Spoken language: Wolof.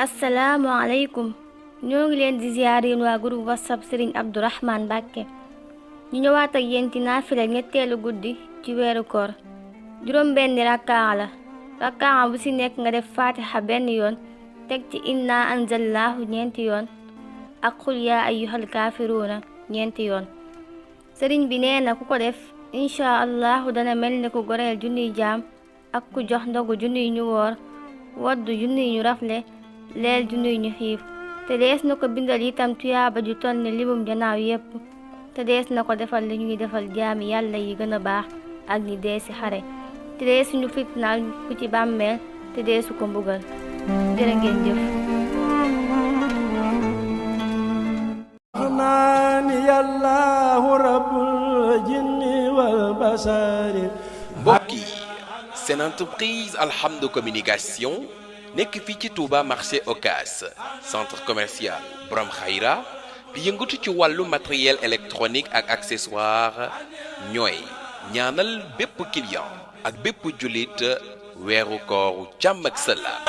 asalaamaaleykum ñoo ngi leen di ziyaar yéen waa groupe whatsapp Serigne Abdourahmane Mbacké ñu ñëwaat ak yéen ci naafila ñetteelu guddi ci weeru koor juróom benni rakkaa la rakkaa bu ci nekk nga def fatiha benn yoon teg ci inna anzalnaahu ñeenti yoon ak xul yaa ayyuhal kaafiruuna ñeenti yoon sëriñ bi nee na ku ko def incha allahu dana mel ni ku goreel junniy jaam ak ku jox ndogu junniy ñu woor waddu junniy ñu rafle leel junniy ñu xiif te dees na ko bindal itam tuyaaba ju toll ne limum janaaw yépp te dees na ko defal li ñuy defal jaami yàlla yi gën a baax ak ñi dee ci xare te deesu ñu fitnaal ku ci bàmmeel te deesu ko mbugal jërë ngeen jëf mbokk yi seen entreprise Alhamdou Communication nekk fii ci Touba marché Ocass centre commercial Borom Khayra bi yëngatu ci wàllu matériel électronique ak accessoire ñooy ñaanal bépp client ak bépp jullit weeru kooru jàmm ak salaam